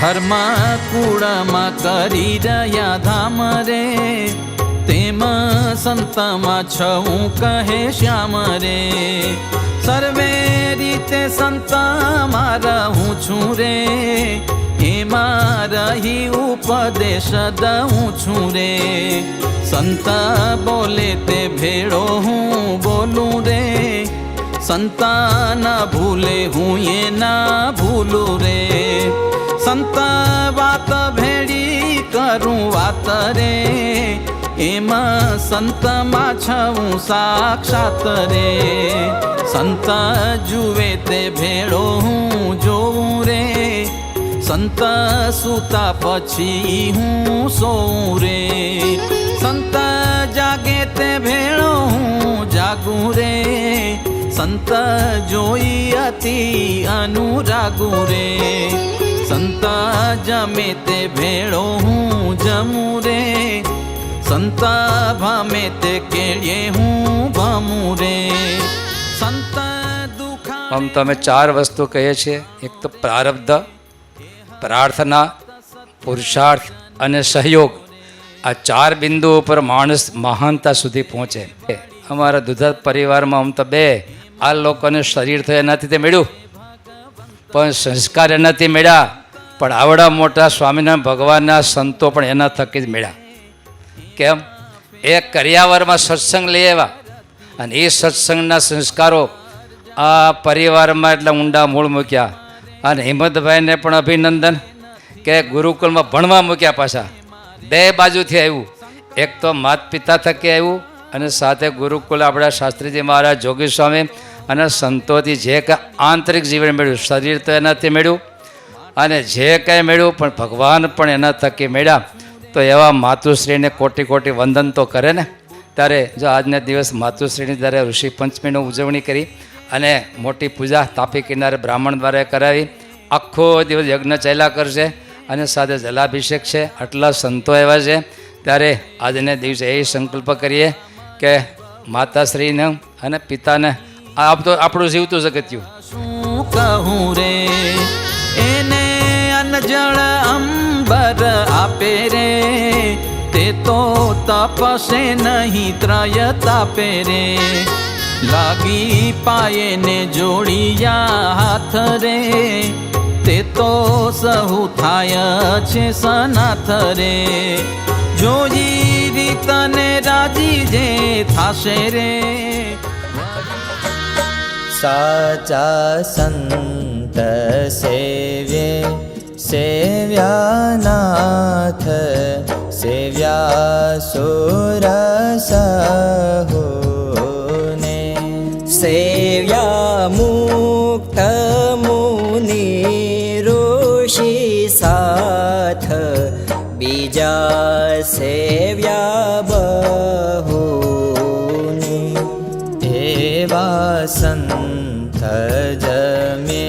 ઘરમાં કુળમાં કરી રહ્યા ધામ રે, તેમ સંતમાં છવું કહે શ્યામ રે. સર્વે રીતે સંતમાં રહું છું રે, એમાં રહી ઉપદેશ દઉં છું રે. સંત બોલે તે ભેળો હું બોલું રે, સંતા ના ભૂલે હું એ ના ભૂલું રે. સંત વાત ભેળી કરું વાત રે, એમાં સંતમાં છવું સાક્ષાત રે. સંત જુએ તે ભેળો હું જોઉં રે, સંત સૂતા પછી હું સોઉં રે. સંત જાગે તે ભેળો હું જાગું રે, સંત જોઈ અતિ અનુરાગું રે. સંત જમે તે ભેળો હું જમું રે, સંત ભમે તે કેળીએ હું ભમું રે. સંત દુઃખ આમ તો અમે 4 વસ્તુ કહીએ છીએ. એક તો પ્રારબ્ધ, પ્રાર્થના, પુરુષાર્થ અને સહયોગ. આ 4 બિંદુ ઉપર માણસ મહાનતા સુધી પહોંચે. અમારા દુધા પરિવારમાં આમ તો 2 આ લોકોને શરીર તો એનાથી તે મળ્યું, પણ સંસ્કાર એનાથી મળ્યા. પણ આવડા મોટા સ્વામિનારાયણ ભગવાનના સંતો પણ એના થકી જ મળ્યા. કેમ? એ કરિયાવરમાં સત્સંગ લઈ આવ્યા અને એ સત્સંગના સંસ્કારો આ પરિવારમાં એટલે ઊંડા મૂળ મૂક્યા. અને હિંમતભાઈને પણ અભિનંદન કે ગુરુકુળમાં ભણવા મૂક્યા. પાછા 2 બાજુથી આવ્યું. એક તો માત પિતા થકી આવ્યું અને સાથે ગુરુકુળ આપણા શાસ્ત્રીજી મહારાજ, જોગી સ્વામી અને સંતોથી જે કંઈ આંતરિક જીવન મળ્યું, શરીર તો એનાથી મળ્યું અને જે કંઈ મળ્યું પણ ભગવાન પણ એના થકી મળ્યા. તો એવા માતુશ્રીને કોટી કોટી વંદન તો કરે ને. ત્યારે જો આજના દિવસ માતુશ્રીની જ્યારે ઋષિ પંચમીની ઉજવણી કરી અને મોટી પૂજા તાપી કિનારે બ્રાહ્મણ દ્વારા કરાવી. આખો દિવસ યજ્ઞ ચાલ્યા કરશે અને સાથે જલાભિષેક છે. આટલા સંતો આવ્યા છે. ત્યારે આજને દિવસે એ સંકલ્પ કરીએ કે માતાશ્રીને અને પિતાને આપ તો આપણું જીવતું જગત્યું શું કહું રે, એને અન્ન જળ અંબર આપે રે, તે તો તપસે નહીં ત્રય તાપે રે. લાગી પાયે ને જોડિયા હાથ રે, તે તો સહુ થાય છે સનાથ રે. જોઈ રીતને રાજી જે થાશે રે. સાચા સંત સેવ્યે સેવ્યાનાથ, સેવ્યા સુરસહોને. સેવ્યા મુક્ત મુનિ ઋષિ સાથ, બીજા સેવ્યા બહુને. એવા સંત જમે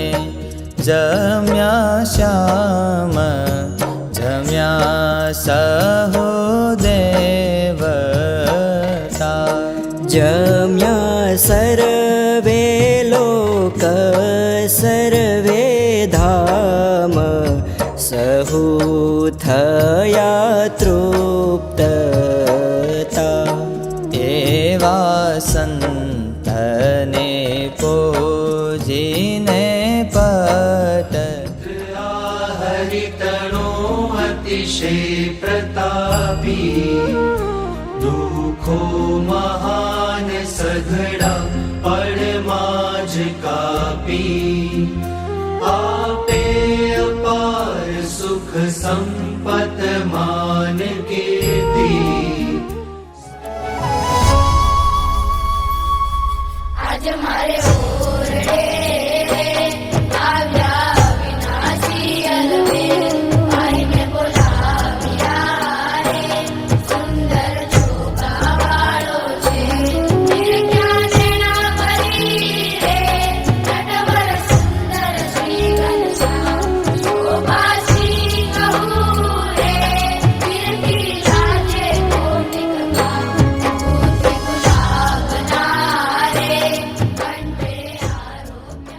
જમ્યા શ્યામ, જમ્યા સહોદેવતા. જમ્યા સર્વે લોક સર્વે ધામ, સહુ થયા તૃપ્તતા. એવા સંતને પૂજીને પટ, હરિતણો અતિશય પ્રતાપી. દુઃખો મહાન સઘળા પળમાં જ કાપી. આપે અપાર સુખ સંપત માન કીર્તિ. આજ મારે ઓરડે આવ્યા વિનાશી અલવે, આઈને બોલાવ્યા રે, સુંદર છોકરા વાળો છે. ક્યાં જેના કરી રે, નટવર સુંદર શ્રી ઘનશ્યામ. શોભાશ્રી કહું રે, કીર્તિ રાજે કોટિક ગામ. કોટિક લાભના રે, કંઠે આરોગ્ય.